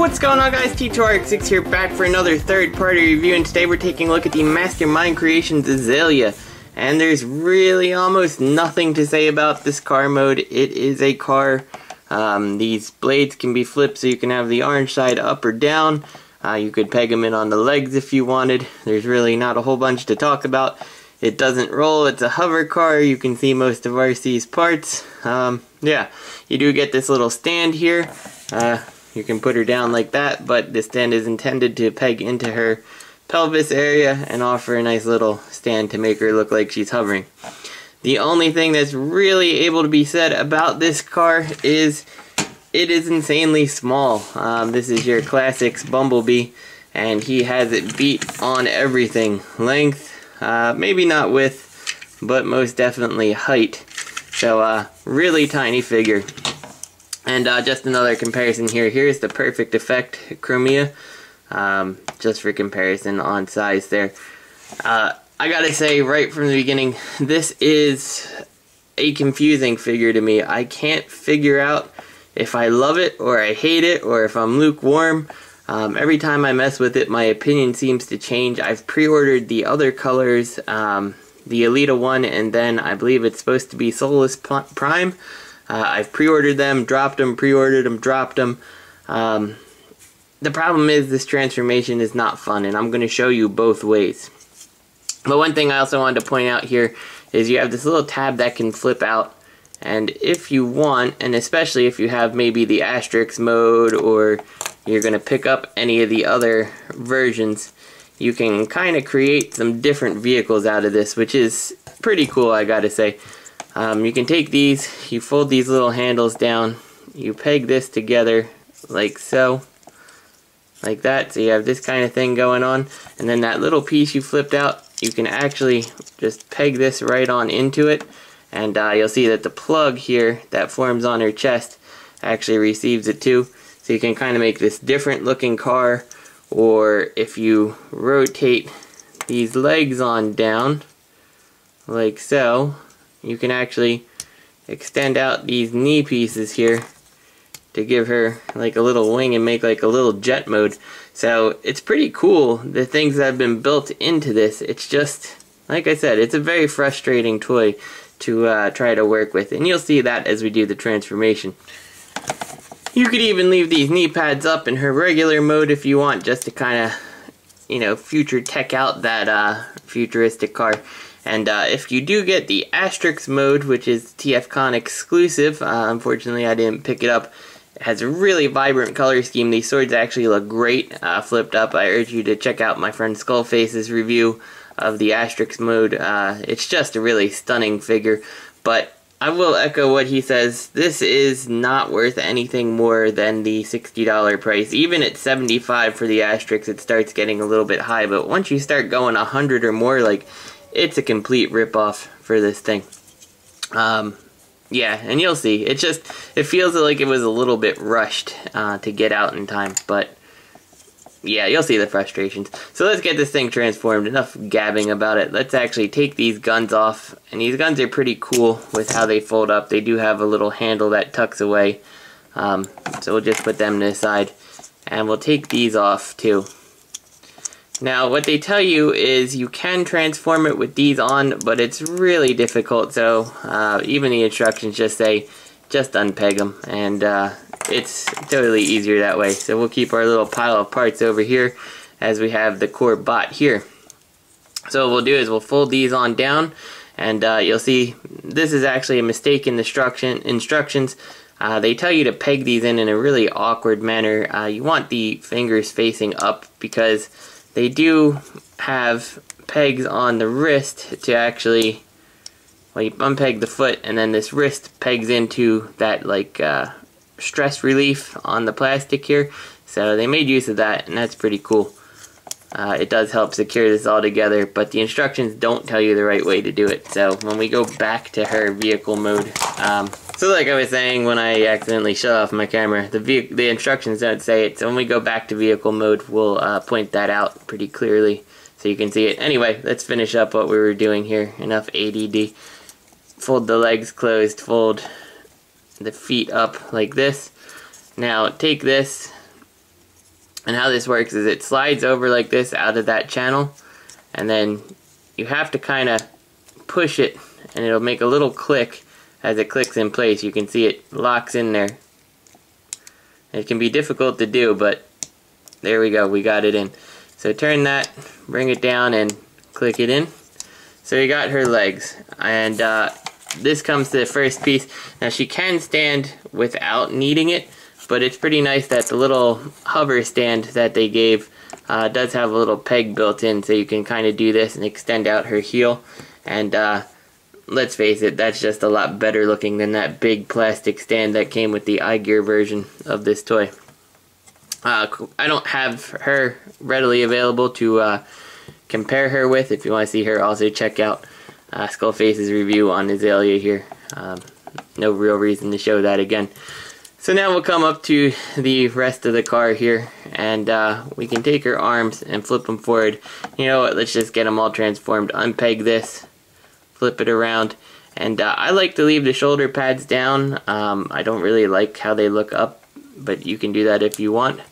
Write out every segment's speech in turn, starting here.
What's going on, guys? T2RX6 here, back for another third-party review, and today we're taking a look at the Mastermind Creations Azalea. And there's really almost nothing to say about this car mode. It is a car. These blades can be flipped so you can have the orange side up or down. You could peg them in on the legs if you wanted. There's really not a whole bunch to talk about. It doesn't roll, it's a hover car. You can see most of RC's parts. Yeah, you do get this little stand here. You can put her down like that, but the stand is intended to peg into her pelvis area and offer a nice little stand to make her look like she's hovering. The only thing that's really able to be said about this car is it is insanely small. This is your classics Bumblebee, and he has it beat on everything. Length, maybe not width, but most definitely height. So really tiny figure. And just another comparison here. Here's the Perfect Effect Chromia. Just for comparison on size there. I gotta say right from the beginning, this is a confusing figure to me. I can't figure out if I love it or I hate it or if I'm lukewarm. Every time I mess with it, my opinion seems to change. I've pre-ordered the other colors, the Alita one, and then I believe it's supposed to be Soulless Prime. I've pre-ordered them, dropped them, pre-ordered them, dropped them. The problem is this transformation is not fun, and I'm going to show you both ways. But one thing I also wanted to point out here is you have this little tab that can flip out, and if you want, and especially if you have maybe the asterisk mode or you're going to pick up any of the other versions, you can kind of create some different vehicles out of this, which is pretty cool, I gotta say. You can take these, you fold these little handles down, you peg this together like so, like that, so you have this kind of thing going on, and then that little piece you flipped out, you can actually just peg this right on into it, and you'll see that the plug here that forms on her chest actually receives it too, so you can kind of make this different looking car. Or if you rotate these legs on down like so, you can actually extend out these knee pieces here to give her like a little wing and make like a little jet mode. So it's pretty cool, the things that have been built into this. It's just, like I said, it's a very frustrating toy to try to work with, and you'll see that as we do the transformation. You could even leave these knee pads up in her regular mode if you want, just to kind of, you know, future tech out that futuristic car. And if you do get the asterisk mode, which is TFCon exclusive, unfortunately I didn't pick it up. It has a really vibrant color scheme. These swords actually look great flipped up. I urge you to check out my friend Skullface's review of the asterisk mode. It's just a really stunning figure, but I will echo what he says. This is not worth anything more than the $60 price. Even at $75 for the asterisk, it starts getting a little bit high, but once you start going $100 or more, like, it's a complete rip-off for this thing. Yeah, and you'll see. It feels like it was a little bit rushed to get out in time, but yeah, you'll see the frustrations. So let's get this thing transformed. Enough gabbing about it. Let's actually take these guns off. And these guns are pretty cool with how they fold up. They do have a little handle that tucks away. So we'll just put them to the side. And we'll take these off too. Now what they tell you is you can transform it with these on, but it's really difficult. So even the instructions just say, just unpeg them. And it's totally easier that way. So we'll keep our little pile of parts over here as we have the core bot here. So what we'll do is we'll fold these on down, and you'll see this is actually a mistake in the instructions. They tell you to peg these in a really awkward manner. You want the fingers facing up because they do have pegs on the wrist to actually, well, you unpeg the foot, and then this wrist pegs into that like stress relief on the plastic here. So they made use of that, and that's pretty cool. It does help secure this all together, but the instructions don't tell you the right way to do it. So when we go back to her vehicle mode, so like I was saying when I accidentally shut off my camera, the instructions don't say it. So when we go back to vehicle mode, we'll point that out pretty clearly so you can see it. Anyway, let's finish up what we were doing here. Enough ADD. Fold the legs closed, fold the feet up like this. Now take this And how this works is it slides over like this out of that channel, and then you have to kind of push it and it'll make a little click as it clicks in place. You can see it locks in there. It can be difficult to do, but there we go, we got it in. So turn that, bring it down, and click it in. So you got her legs, and this comes to the first piece. Now she can stand without needing it, but it's pretty nice that the little hover stand that they gave does have a little peg built in, so you can kind of do this and extend out her heel. And let's face it, that's just a lot better looking than that big plastic stand that came with the iGear version of this toy. I don't have her readily available to compare her with. If you want to see her, also check out Skullface's review on Azalea here. No real reason to show that again. So now we'll come up to the rest of the car here, and we can take her arms and flip them forward. You know what, let's just get them all transformed. Unpeg this, flip it around, and I like to leave the shoulder pads down. I don't really like how they look up, but you can do that if you want.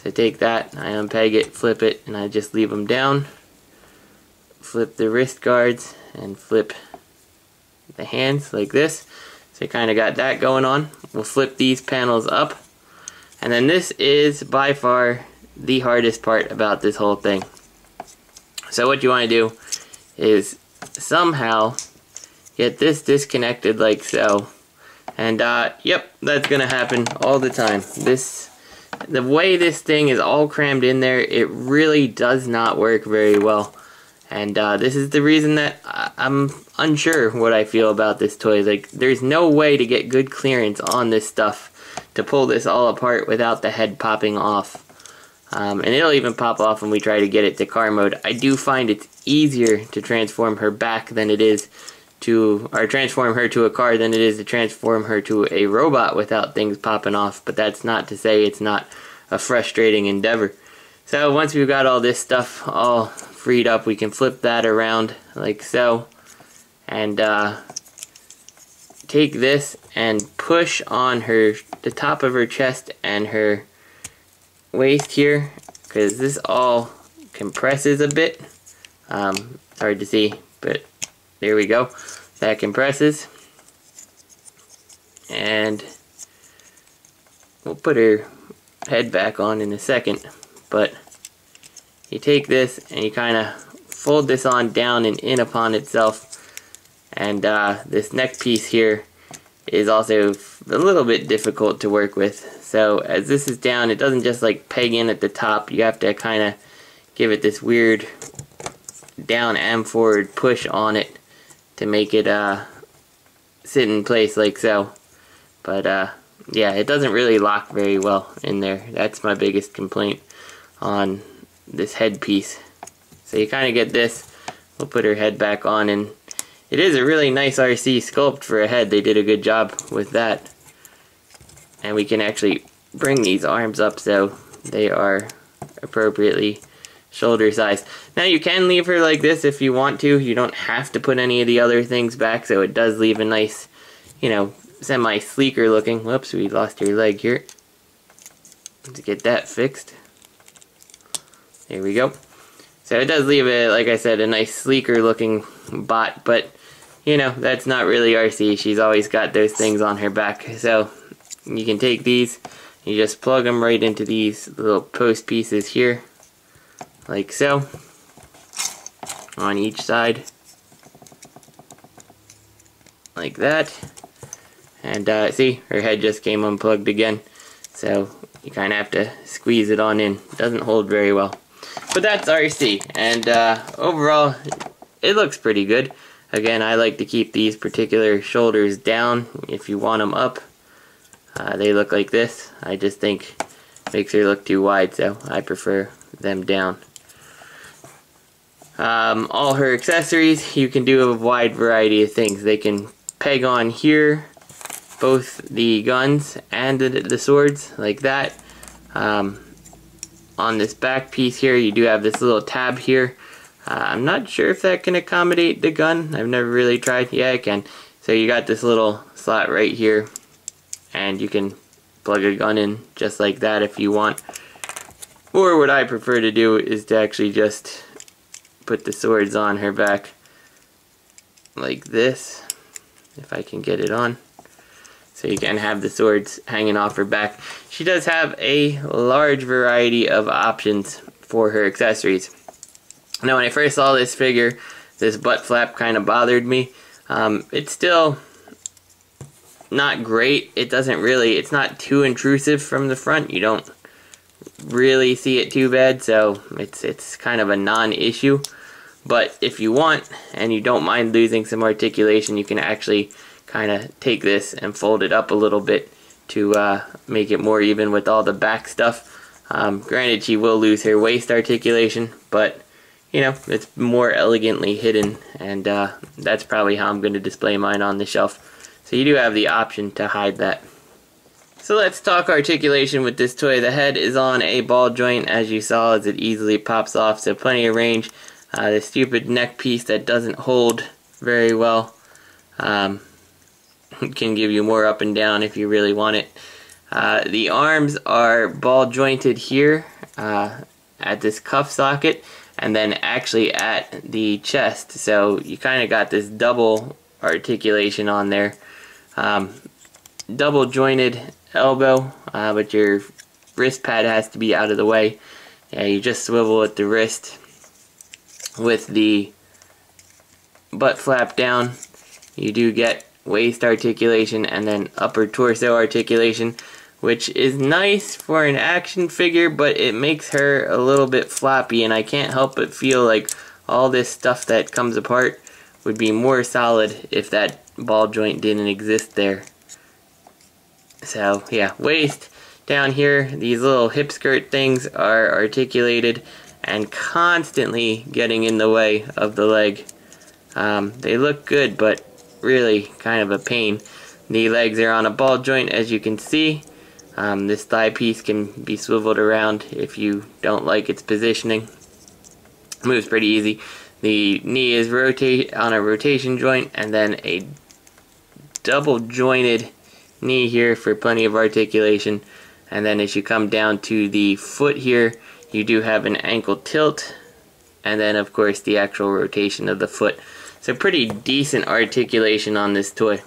So take that, I unpeg it, flip it, and I just leave them down. Flip the wrist guards and flip the hands like this. So you kind of got that going on. We'll flip these panels up, and then this is by far the hardest part about this whole thing. So what you want to do is somehow get this disconnected like so, and yep, that's gonna happen all the time. The way this thing is all crammed in there, it really does not work very well. And this is the reason that I'm unsure what I feel about this toy. Like, there's no way to get good clearance on this stuff to pull this all apart without the head popping off. And it'll even pop off when we try to get it to car mode. I do find it's easier to transform her back than it is to, or transform her to a car than it is to transform her to a robot without things popping off. But that's not to say it's not a frustrating endeavor. So once we've got all this stuff all freed up, we can flip that around like so, and take this and push on the top of her chest and her waist here, because this all compresses a bit. It's hard to see, but there we go. That compresses, and we'll put her head back on in a second. But you take this and you kind of fold this on down and in upon itself, and this neck piece here is also a little bit difficult to work with. So as this is down, it doesn't just like peg in at the top. You have to kind of give it this weird down and forward push on it to make it sit in place like so. But yeah, it doesn't really lock very well in there. That's my biggest complaint on this head piece. So you kind of get this. We'll put her head back on, and it is a really nice RC sculpt for a head. They did a good job with that. And we can actually bring these arms up so they are appropriately shoulder size. Now you can leave her like this if you want to. You don't have to put any of the other things back, so it does leave a nice, you know, semi-sleeker looking. Whoops, we lost her leg here. Let's get that fixed. There we go. So it does leave it, like I said, a nice sleeker looking bot, but you know, that's not really RC. She's always got those things on her back. So you can take these, you just plug them right into these little post pieces here, like so, on each side, like that. And see, her head just came unplugged again. So you kind of have to squeeze it on in. It doesn't hold very well. But that's RC, and overall, it looks pretty good. Again, I like to keep these particular shoulders down. If you want them up, they look like this. I just think it makes her look too wide, so I prefer them down. All her accessories, you can do a wide variety of things. They can peg on here, both the guns and the swords, like that. On this back piece here, you do have this little tab here. I'm not sure if that can accommodate the gun. I've never really tried. Yeah, it can. So you got this little slot right here, and you can plug a gun in just like that if you want. Or what I prefer to do is to actually just put the swords on her back like this, if I can get it on. So you can have the swords hanging off her back. She does have a large variety of options for her accessories. Now when I first saw this figure, this butt flap kind of bothered me. It's still not great. It's not too intrusive from the front. You don't really see it too bad, so it's kind of a non-issue. But if you want, and you don't mind losing some articulation, you can actually kind of take this and fold it up a little bit to make it more even with all the back stuff. Granted, she will lose her waist articulation, but you know, it's more elegantly hidden, and that's probably how I'm going to display mine on the shelf. So you do have the option to hide that. So let's talk articulation with this toy. The head is on a ball joint, as you saw, as it easily pops off, so plenty of range. The stupid neck piece that doesn't hold very well can give you more up and down if you really want it. The arms are ball jointed here at this cuff socket, and then actually at the chest, so you kind of got this double articulation on there. Double jointed elbow, but your wrist pad has to be out of the way. Yeah, you just swivel at the wrist with the butt flap down. You do get waist articulation and then upper torso articulation, which is nice for an action figure, but it makes her a little bit floppy, and I can't help but feel like all this stuff that comes apart would be more solid if that ball joint didn't exist there. So yeah, waist down here, these little hip skirt things are articulated and constantly getting in the way of the leg. They look good, but really kind of a pain. The legs are on a ball joint, as you can see. This thigh piece can be swiveled around if you don't like its positioning. Moves pretty easy. The knee is on a rotation joint, and then a double jointed knee here for plenty of articulation. And then as you come down to the foot here, you do have an ankle tilt, and then of course the actual rotation of the foot. So pretty decent articulation on this toy.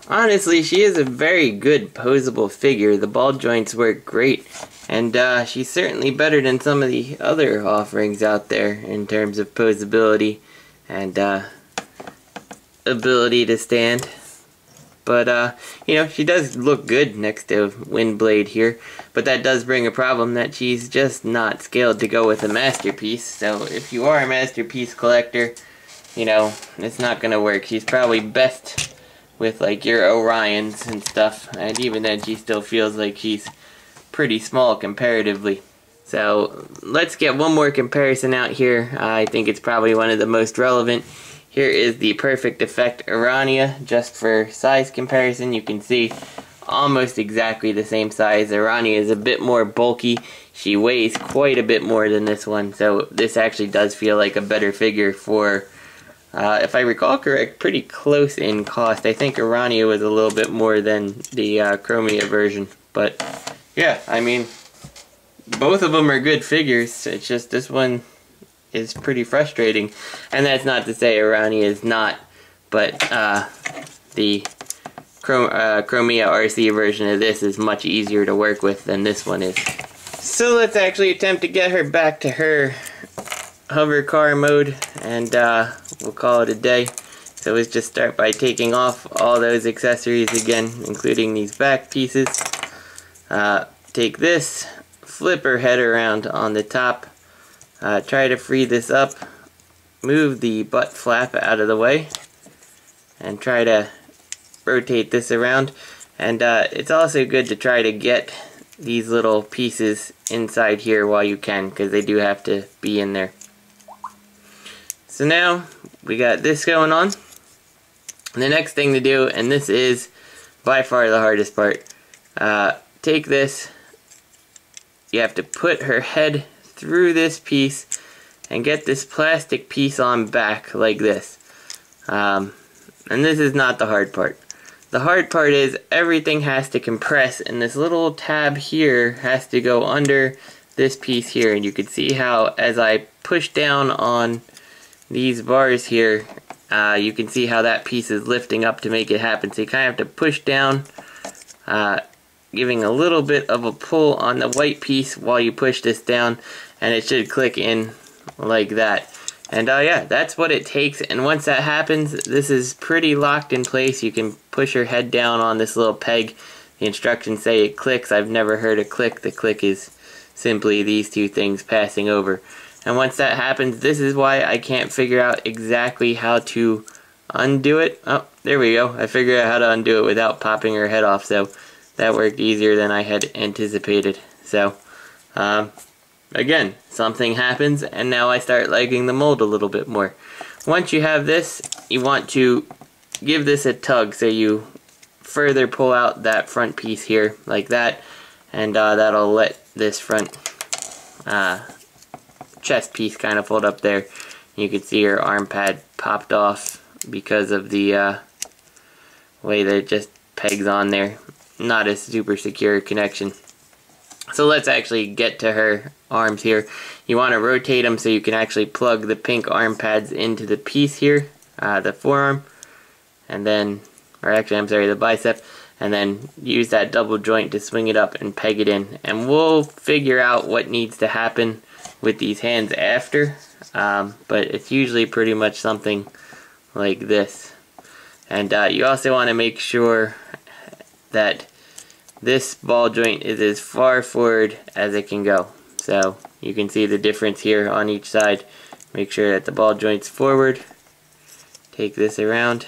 Honestly, she is a very good posable figure. The ball joints work great, and she's certainly better than some of the other offerings out there in terms of posability and ability to stand. But, you know, she does look good next to Windblade here, but that does bring a problem that she's just not scaled to go with a masterpiece. So if you are a masterpiece collector, you know, it's not going to work. She's probably best with like your Orions and stuff, and even then she still feels like she's pretty small comparatively. So let's get one more comparison out here. I think it's probably one of the most relevant. Here is the Perfect Effect Arania, just for size comparison. You can see almost exactly the same size. Arania is a bit more bulky. She weighs quite a bit more than this one, so this actually does feel like a better figure for, if I recall correct, pretty close in cost. I think Arania was a little bit more than the Chromia version, but yeah, I mean, both of them are good figures. It's just this one is pretty frustrating, and that's not to say Arania is not, but the Chromia RC version of this is much easier to work with than this one is. So let's actually attempt to get her back to her hover car mode, and we'll call it a day. So let's just start by taking off all those accessories again, including these back pieces. Take this, flip her head around on the top, try to free this up, move the butt flap out of the way, and try to rotate this around. And it's also good to try to get these little pieces inside here while you can, because they do have to be in there. So now we got this going on. The next thing to do, and this is by far the hardest part, take this, you have to put her head through this piece and get this plastic piece on back like this. And this is not the hard part. The hard part is everything has to compress, and this little tab here has to go under this piece here, and you can see how as I push down on these bars here, you can see how that piece is lifting up to make it happen. So you kind of have to push down, giving a little bit of a pull on the white piece while you push this down, and it should click in like that. And yeah, that's what it takes. And once that happens, this is pretty locked in place. You can push your head down on this little peg. The instructions say it clicks. I've never heard a click. The click is simply these two things passing over. And once that happens, this is why I can't figure out exactly how to undo it. Oh, there we go. I figured out how to undo it without popping her head off, so that worked easier than I had anticipated. So, again, something happens, and now I start liking the mold a little bit more. Once you have this, you want to give this a tug, so you further pull out that front piece here, like that, and that'll let this front chest piece kind of fold up there. You can see her arm pad popped off because of the way that it just pegs on there. Not a super secure connection. So let's actually get to her arms here. You want to rotate them so you can actually plug the pink arm pads into the piece here, the forearm, and then, or actually I'm sorry, the bicep, and then use that double joint to swing it up and peg it in. And we'll figure out what needs to happen with these hands after, but it's usually pretty much something like this. And you also want to make sure that this ball joint is as far forward as it can go. So you can see the difference here on each side. Make sure that the ball joint's forward. Take this around,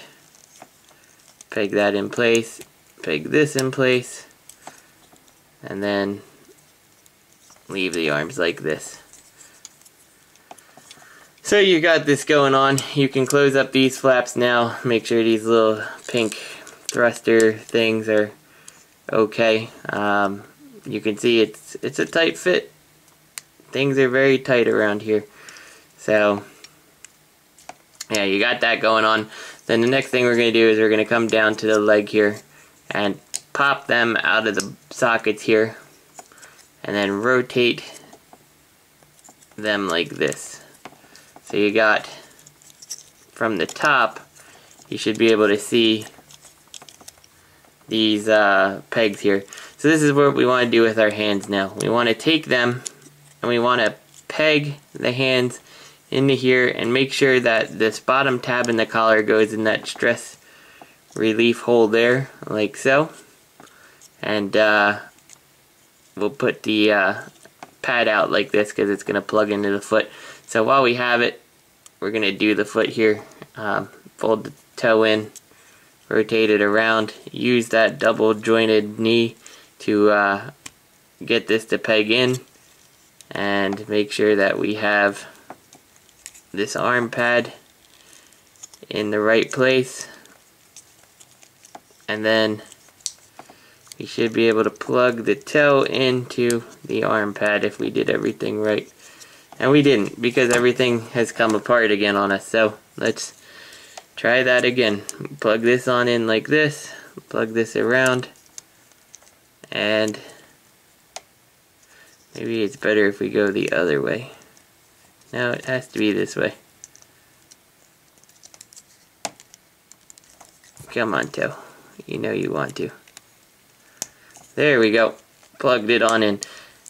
peg that in place, peg this in place, and then leave the arms like this. So you got this going on. You can close up these flaps now. Make sure these little pink thruster things are okay. You can see it's a tight fit. Things are very tight around here. So yeah, you got that going on. Then the next thing we're going to do is we're going to come down to the leg here and pop them out of the sockets here, and then rotate them like this. So you got, from the top, you should be able to see these pegs here. So this is what we want to do with our hands now. We want to take them and we want to peg the hands into here and make sure that this bottom tab in the collar goes in that stress relief hole there, like so. And we'll put the pad out like this because it's going to plug into the foot. So while we have it, we're going to do the foot here. Fold the toe in, rotate it around, use that double jointed knee to get this to peg in, and make sure that we have this arm pad in the right place, and then we should be able to plug the toe into the arm pad if we did everything right. And we didn't, because everything has come apart again on us. So let's try that again. Plug this on in like this, plug this around, and maybe it's better if we go the other way. No, it has to be this way. Come on, toe. You know you want to. There we go. Plugged it on in.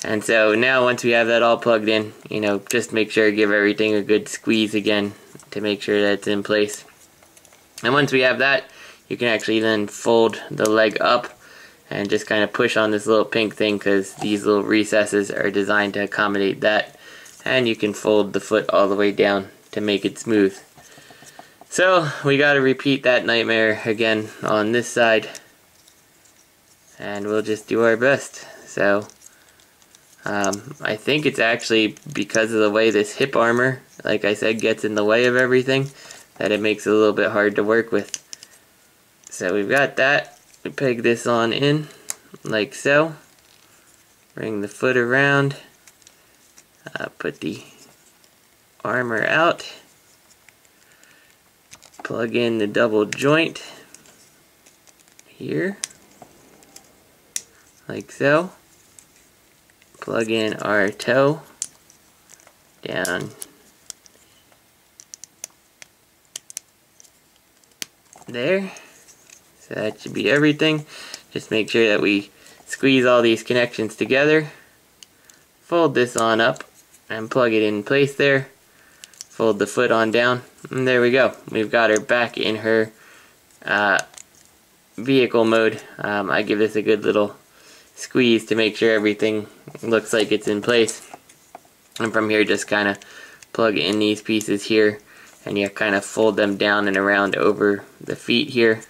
And so now once we have that all plugged in, you know, just make sure to give everything a good squeeze again to make sure that it's in place. And once we have that, you can actually then fold the leg up and just kind of push on this little pink thing, because these little recesses are designed to accommodate that. And you can fold the foot all the way down to make it smooth. So we got to repeat that nightmare again on this side, and we'll just do our best. So I think it's actually because of the way this hip armor, like I said, gets in the way of everything, that it makes it a little bit hard to work with. So we've got that. We peg this on in like so. Bring the foot around. Put the armor out. Plug in the double joint here, like so. plug in our toe down there. So that should be everything. Just make sure that we squeeze all these connections together. Fold this on up and plug it in place there. Fold the foot on down, and there we go. We've got her back in her vehicle mode. I give this a good little squeeze to make sure everything looks like it's in place. And from here, just kind of plug in these pieces here, and you kind of fold them down and around over the feet here.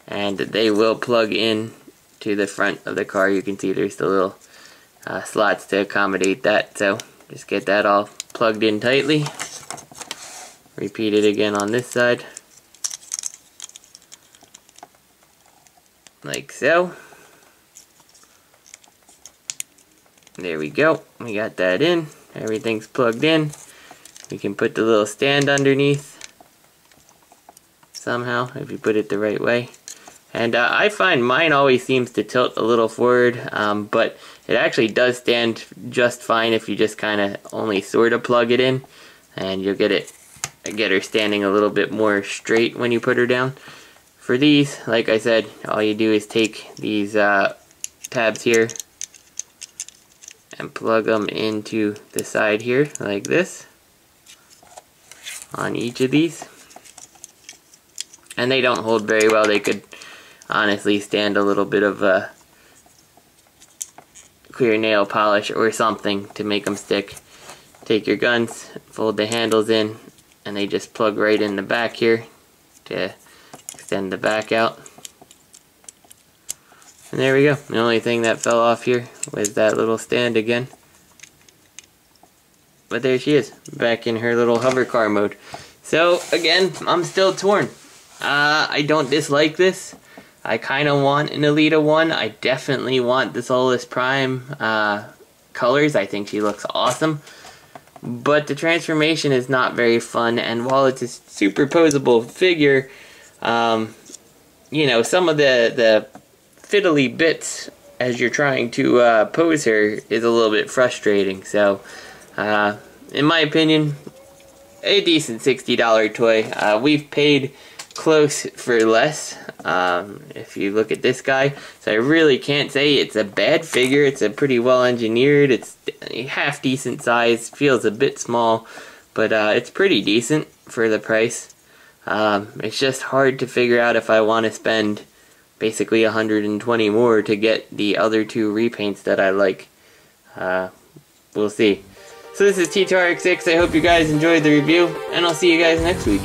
And they will plug in to the front of the car. You can see there's the little slots to accommodate that. So just get that all plugged in tightly. Repeat it again on this side. Like so. There we go. We got that in. Everything's plugged in. We can put the little stand underneath somehow if you put it the right way. And I find mine always seems to tilt a little forward, but it actually does stand just fine if you just kind of only sort of plug it in, and you'll get her standing a little bit more straight when you put her down. For these, like I said, all you do is take these tabs here and plug them into the side here like this on each of these. And they don't hold very well. They could honestly stand a little bit of clear nail polish or something to make them stick. Take your guns, fold the handles in, and they just plug right in the back here to extend the back out. And there we go. The only thing that fell off here was that little stand again. But there she is, back in her little hover car mode. So again, I'm still torn. I don't dislike this. I kind of want an Alita one. I definitely want the Solus Prime colors. I think she looks awesome. But the transformation is not very fun, and while it's a superposable figure, you know, some of the fiddly bits as you're trying to pose her is a little bit frustrating. So, in my opinion, a decent $60 toy. We've paid close for less, if you look at this guy. So I really can't say it's a bad figure. It's a pretty well engineered. It's half decent size. Feels a bit small, but it's pretty decent for the price. It's just hard to figure out if I want to spend basically 120 more to get the other two repaints that I like. We'll see. So this is T2RX6. I hope you guys enjoyed the review, and I'll see you guys next week.